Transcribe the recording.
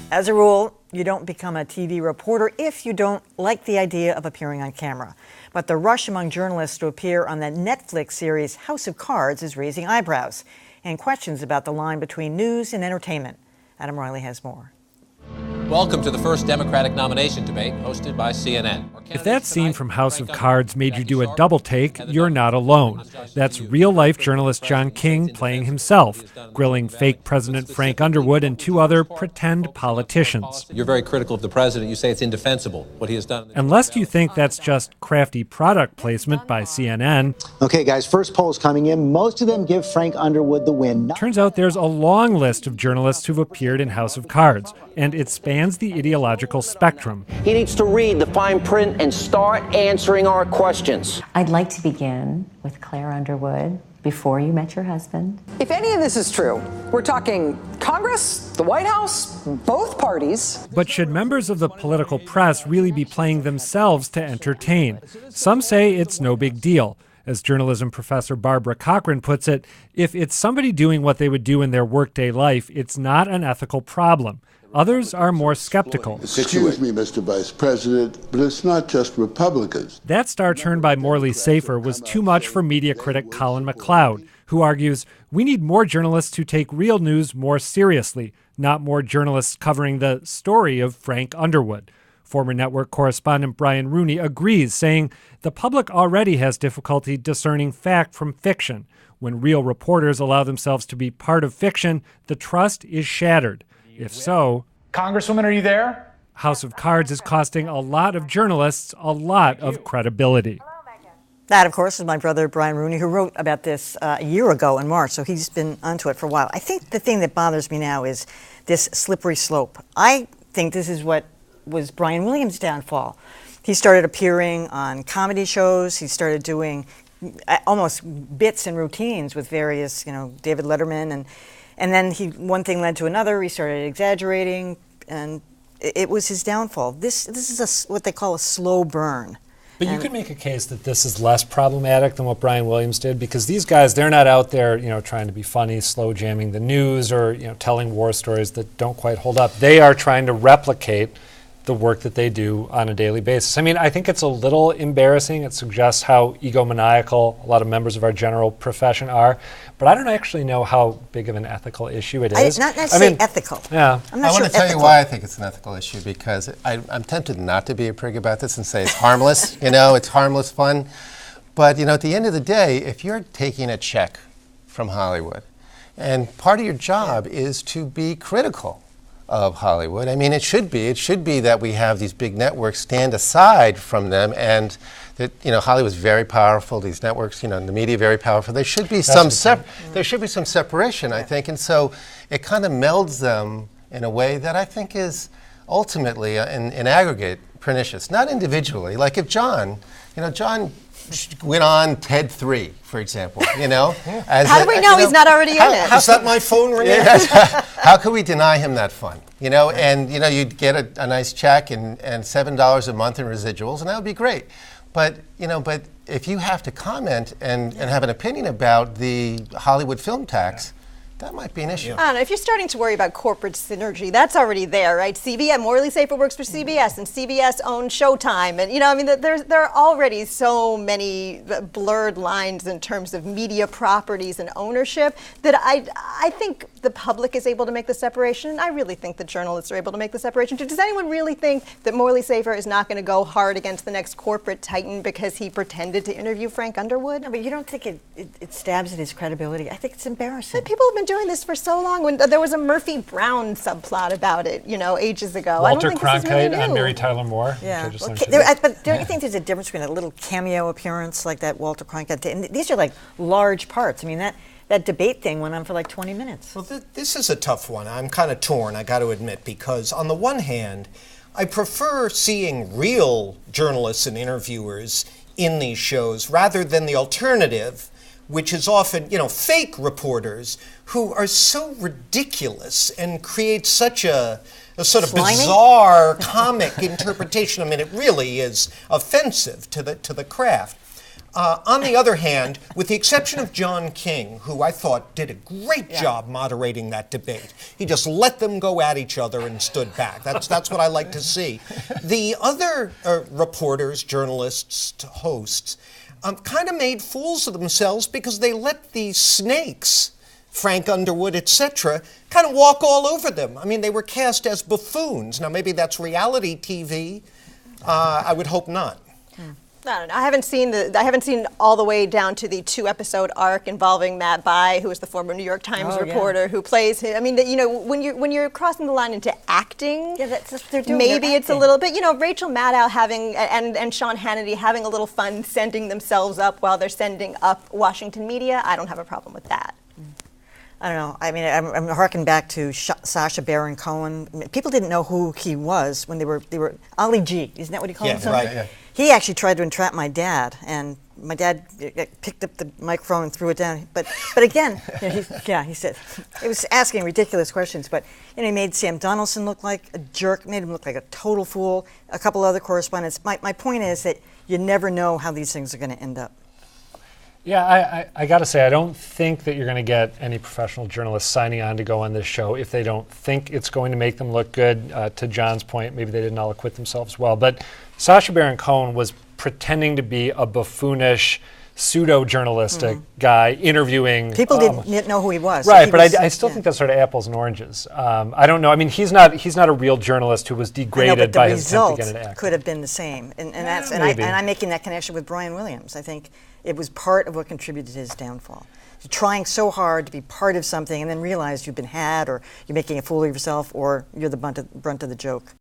As a rule, you don't become a TV reporter if you don't like the idea of appearing on camera. But the rush among journalists to appear on the Netflix series House of Cards is raising eyebrows and questions about the line between news and entertainment. Adam Riley has more. Welcome to the first Democratic nomination debate hosted by CNN. If that scene from House of Cards made you do a double take, you're not alone. That's real-life journalist John King playing himself, grilling fake President Frank Underwood and two other pretend politicians. You're very critical of the president. You say it's indefensible, what he has done. Unless you think that's just crafty product placement by CNN. Okay, guys, first poll's coming in. Most of them give Frank Underwood the win. Turns out there's a long list of journalists who've appeared in House of Cards, and it spans the ideological spectrum. He needs to read the fine print and start answering our questions. I'd like to begin with Claire Underwood, before you met your husband. If any of this is true, we're talking Congress, the White House, both parties. But should members of the political press really be playing themselves to entertain? Some say it's no big deal. As journalism professor Barbara Cochran puts it, if it's somebody doing what they would do in their workday life, it's not an ethical problem. Others are more skeptical. Excuse me, Mr. Vice President, but it's not just Republicans. That star turn by Morley Safer was too much for media critic Colin McLeod, who argues we need more journalists who take real news more seriously, not more journalists covering the story of Frank Underwood. Former network correspondent Brian Rooney agrees, saying the public already has difficulty discerning fact from fiction. When real reporters allow themselves to be part of fiction, the trust is shattered. If so, Congresswoman, are you there? House of Cards is costing a lot of journalists a lot of credibility. That, of course, is my brother Brian Rooney, who wrote about this a year ago in March, so he's been onto it for a while. I think the thing that bothers me now is this slippery slope. I think this is what was Brian Williams' downfall. He started appearing on comedy shows. He started doing almost bits and routines with various, David Letterman, and then one thing led to another. He started exaggerating, and it was his downfall. This is what they call a slow burn. But you could make a case that this is less problematic than what Brian Williams did, because these guys, they're not out there, trying to be funny, slow jamming the news, or telling war stories that don't quite hold up. They are trying to replicate the work that they do on a daily basis. I mean, I think it's a little embarrassing. It suggests how egomaniacal a lot of members of our general profession are. But I don't actually know how big of an ethical issue it is. Not necessarily ethical. Yeah. I'm not I sure want to tell ethical. you why I think it's an ethical issue, because I'm tempted not to be a prig about this and say it's harmless. It's harmless fun. But, at the end of the day, if you're taking a check from Hollywood, and part of your job is to be critical of Hollywood. I mean, it should be that we have these big networks stand aside from them, and that Hollywood's very powerful. These networks, the media, very powerful. There should be some separation, I think, and so it kind of melds them in a way that I think is ultimately, in aggregate, pernicious. Not individually. Like if John went on TED 3, for example, How do we know he's not already in it? Is that my phone ringing? How could we deny him that fun? And you'd get a nice check and $7 a month in residuals, and that would be great. But if you have to comment and have an opinion about the Hollywood film tax, that might be an issue. I don't know. If you're starting to worry about corporate synergy, that's already there, right? CBS, Morley Safer works for CBS, and CBS owns Showtime. And, there are already so many blurred lines in terms of media properties and ownership that I think the public is able to make the separation. And I really think the journalists are able to make the separation too. Does anyone really think that Morley Safer is not going to go hard against the next corporate titan because he pretended to interview Frank Underwood? No, but you don't think it stabs at his credibility? I think it's embarrassing. But people have been doing this for so long. When there was a Murphy Brown subplot about it, ages ago. Walter I don't think this is really Cronkite on new. Mary Tyler Moore. Yeah. But don't you think there's a difference between a little cameo appearance like that Walter Cronkite? And these are like large parts. I mean, that debate thing went on for like 20 minutes. Well, this is a tough one. I'm kind of torn, I got to admit, because on the one hand, I prefer seeing real journalists and interviewers in these shows rather than the alternative, which is often, fake reporters who are so ridiculous and create such a sort of bizarre comic interpretation. I mean, it really is offensive to the craft. On the other hand, with the exception of John King, who I thought did a great job moderating that debate, he just let them go at each other and stood back. That's what I like to see. The other reporters, journalists, hosts, kind of made fools of themselves because they let these snakes, Frank Underwood, etc., kind of walk all over them. I mean, they were cast as buffoons. Now, maybe that's reality TV. I would hope not. I don't know. I haven't seen all the way down to the 2-episode arc involving Matt Bai, who is the former New York Times reporter who plays him. I mean, when you're crossing the line into acting, that's what they're doing. maybe it's a little bit. Rachel Maddow having and Sean Hannity having a little fun sending themselves up while they're sending up Washington media. I don't have a problem with that. I don't know. I mean, I'm harking back to Sacha Baron Cohen. People didn't know who he was when they were Ali G. Isn't that what he called himself? Right. Yeah. He actually tried to entrap my dad, and my dad picked up the microphone and threw it down. But again, he said it was asking ridiculous questions. But he made Sam Donaldson look like a jerk, made him look like a total fool. A couple other correspondents. My point is that you never know how these things are going to end up. Yeah, I got to say, I don't think that you're going to get any professional journalists signing on to go on this show if they don't think it's going to make them look good. To John's point, maybe they didn't all acquit themselves well. But Sacha Baron Cohen was pretending to be a buffoonish, pseudo-journalistic guy interviewing. People didn't know who he was. Right, but I still think that's sort of apples and oranges. I don't know. I mean, he's not a real journalist who was degraded by his attempt to get an act. Could have been the same, and I'm making that connection with Brian Williams. I think it was part of what contributed to his downfall. Trying so hard to be part of something and then realize you've been had, or you're making a fool of yourself, or you're the brunt of the joke.